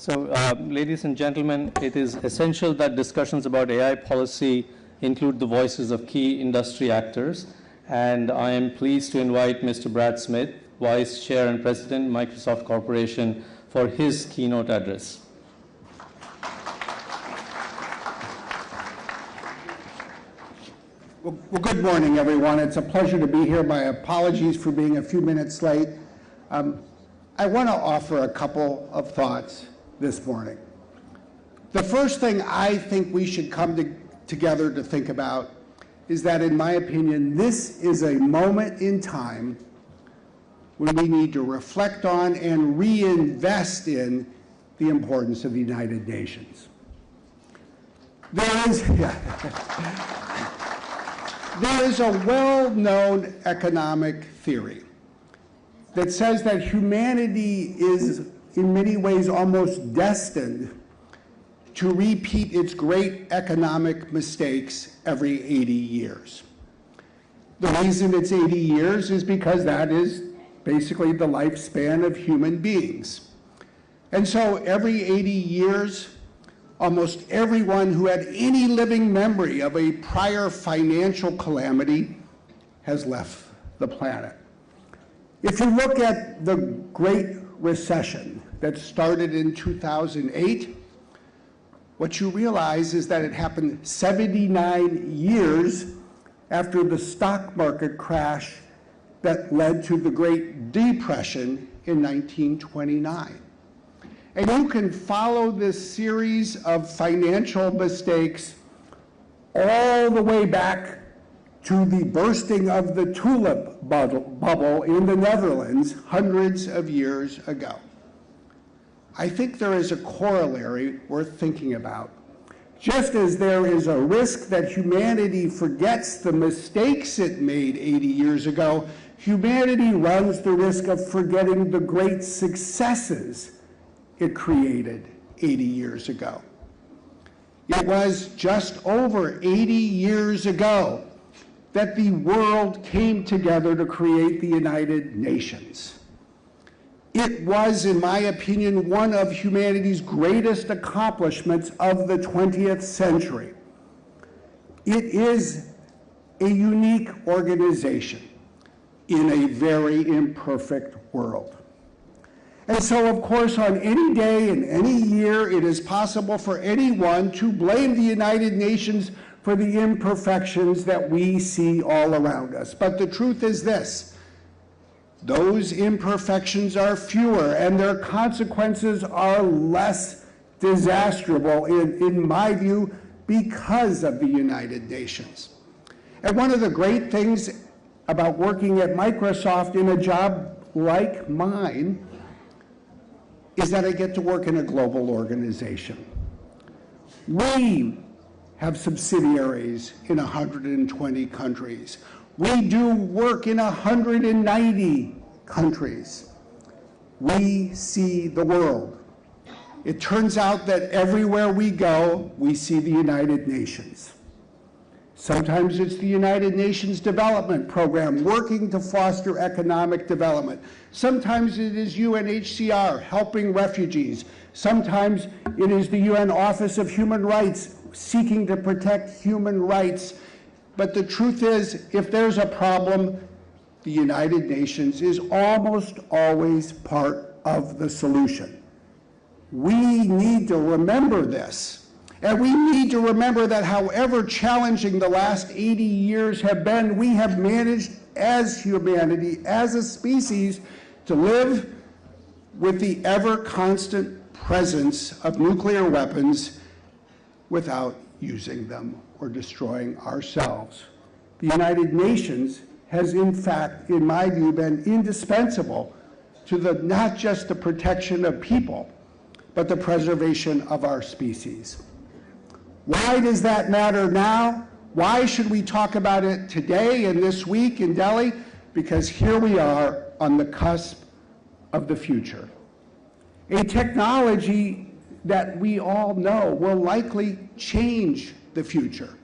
Ladies and gentlemen, it is essential that discussions about AI policy include the voices of key industry actors. And I am pleased to invite Mr. Brad Smith, Vice Chair and President, Microsoft Corporation, for his keynote address. Well, good morning, everyone. It's a pleasure to be here. My apologies for being a few minutes late. I want to offer a couple of thoughts this morning. The first thing I think we should come together to think about is that, in my opinion, this is a moment in time when we need to reflect on and reinvest in the importance of the United Nations. There is a well-known economic theory that says that humanity is, in many ways, almost destined to repeat its great economic mistakes every 80 years. The reason it's 80 years is because that is basically the lifespan of human beings. And so every 80 years, almost everyone who had any living memory of a prior financial calamity has left the planet. If you look at the Great Recession that started in 2008, what you realize is that it happened 79 years after the stock market crash that led to the Great Depression in 1929. And you can follow this series of financial mistakes all the way back to the bursting of the tulip bubble in the Netherlands hundreds of years ago. I think there is a corollary worth thinking about. Just as there is a risk that humanity forgets the mistakes it made 80 years ago, humanity runs the risk of forgetting the great successes it created 80 years ago. It was just over 80 years ago that the world came together to create the United Nations. It was, in my opinion, one of humanity's greatest accomplishments of the 20th century. It is a unique organization in a very imperfect world. And so, of course, on any day in any year, it is possible for anyone to blame the United Nations for the imperfections that we see all around us. But the truth is this: those imperfections are fewer and their consequences are less disastrous, in my view, because of the United Nations. And one of the great things about working at Microsoft in a job like mine is that I get to work in a global organization. We have subsidiaries in 120 countries. We do work in 190 countries. We see the world. It turns out that everywhere we go, we see the United Nations. Sometimes it's the United Nations Development Program working to foster economic development. Sometimes it is UNHCR helping refugees. Sometimes it is the UN Office of Human Rights seeking to protect human rights. But the truth is, if there's a problem, the United Nations is almost always part of the solution. We need to remember this. And we need to remember that however challenging the last 80 years have been, we have managed as humanity, as a species, to live with the ever-constant presence of nuclear weapons without using them or destroying ourselves. The United Nations has, in fact, in my view, been indispensable to not just the protection of people, but the preservation of our species. Why does that matter now? Why should we talk about it today and this week in Delhi? Because here we are on the cusp of the future. A technology that we all know will likely change the future.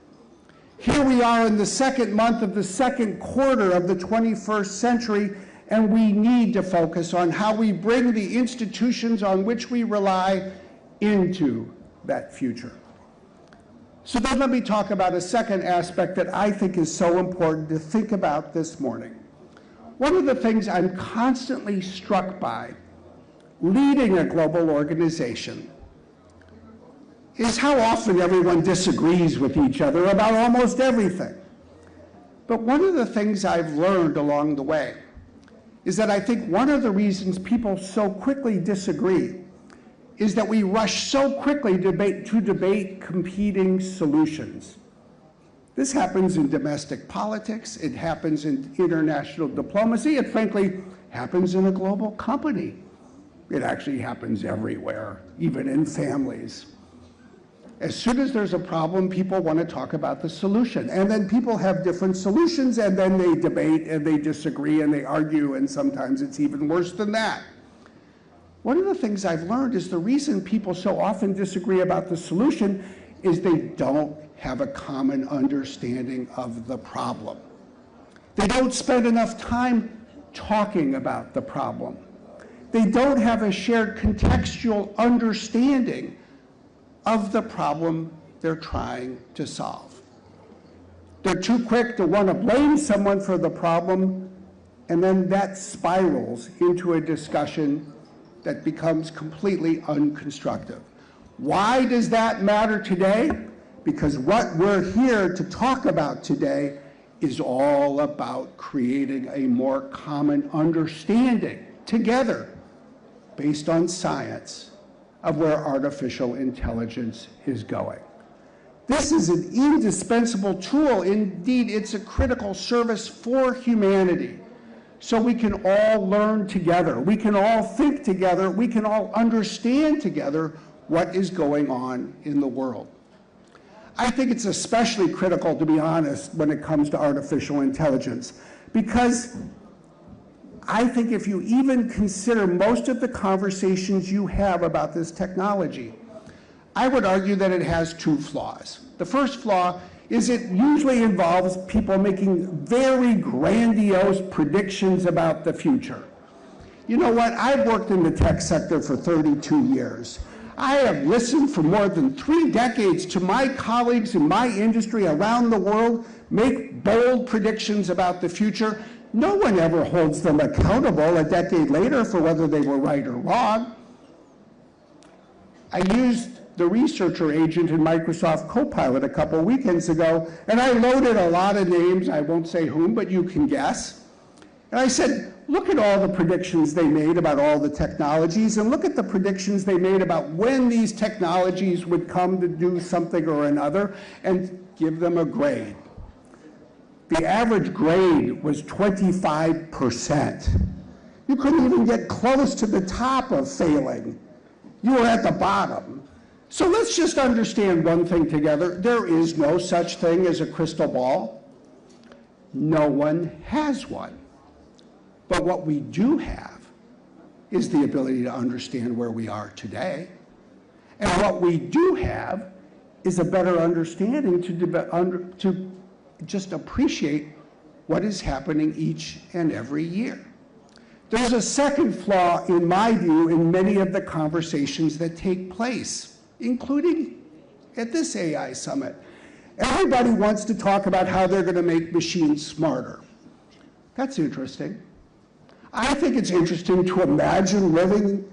Here we are in the second month of the second quarter of the 21st century, and we need to focus on how we bring the institutions on which we rely into that future. So then let me talk about a second aspect that I think is so important to think about this morning. One of the things I'm constantly struck by leading a global organization is how often everyone disagrees with each other about almost everything. But one of the things I've learned along the way is that I think one of the reasons people so quickly disagree is that we rush so quickly to debate competing solutions. This happens in domestic politics, it happens in international diplomacy, it frankly happens in a global company. It actually happens everywhere, even in families. As soon as there's a problem, people want to talk about the solution. And then people have different solutions, and then they debate, and they disagree, and they argue, and sometimes it's even worse than that. One of the things I've learned is the reason people so often disagree about the solution is they don't have a common understanding of the problem. They don't spend enough time talking about the problem. They don't have a shared contextual understanding of the problem they're trying to solve. They're too quick to want to blame someone for the problem, and then that spirals into a discussion that becomes completely unconstructive. Why does that matter today? Because what we're here to talk about today is all about creating a more common understanding together based on science of where artificial intelligence is going. This is an indispensable tool. Indeed, it's a critical service for humanity. So we can all learn together, we can all think together, we can all understand together what is going on in the world. I think it's especially critical, to be honest, when it comes to artificial intelligence, because I think if you even consider most of the conversations you have about this technology, I would argue that it has two flaws. The first flaw is it usually involves people making very grandiose predictions about the future. You know what? I've worked in the tech sector for 32 years. I have listened for more than 3 decades to my colleagues in my industry around the world make bold predictions about the future. No one ever holds them accountable a decade later for whether they were right or wrong. I used the researcher agent in Microsoft Copilot a couple weekends ago, and I loaded a lot of names, I won't say whom, but you can guess. And I said, look at all the predictions they made about all the technologies, and look at the predictions they made about when these technologies would come to do something or another, and give them a grade. The average grade was 25%. You couldn't even get close to the top of failing. You were at the bottom. So let's just understand one thing together. There is no such thing as a crystal ball. No one has one. But what we do have is the ability to understand where we are today. And what we do have is a better understanding to just appreciate what is happening each and every year. There's a second flaw, in my view, in many of the conversations that take place, including at this AI summit. Everybody wants to talk about how they're going to make machines smarter. That's interesting. I think it's interesting to imagine living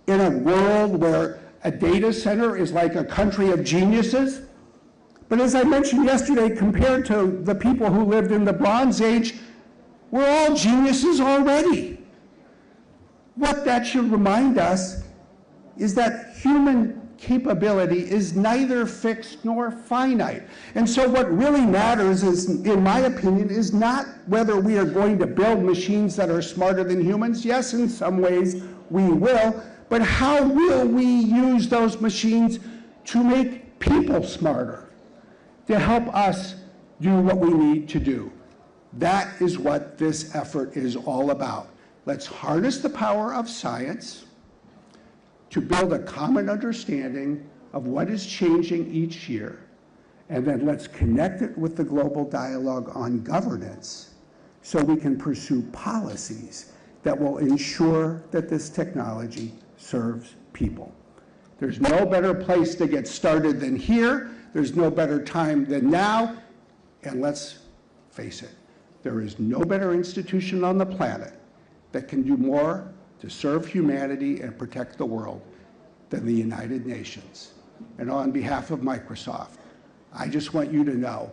in a world where a data center is like a country of geniuses. But as I mentioned yesterday, compared to the people who lived in the Bronze Age, we're all geniuses already. What that should remind us is that human capability is neither fixed nor finite. And so what really matters is, in my opinion, is not whether we are going to build machines that are smarter than humans. Yes, in some ways we will, but how will we use those machines to make people smarter, to help us do what we need to do? That is what this effort is all about. Let's harness the power of science to build a common understanding of what is changing each year, and then let's connect it with the global dialogue on governance so we can pursue policies that will ensure that this technology serves people. There's no better place to get started than here. There's no better time than now. And let's face it, there is no better institution on the planet that can do more to serve humanity and protect the world than the United Nations. And on behalf of Microsoft, I just want you to know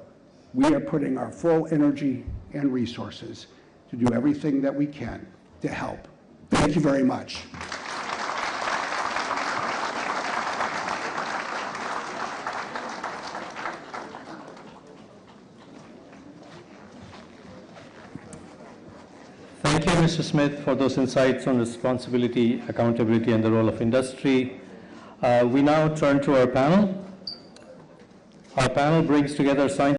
we are putting our full energy and resources to do everything that we can to help. Thank you very much. Thank you, Mr. Smith, for those insights on responsibility, accountability, and the role of industry. We now turn to our panel. Our panel brings together scientists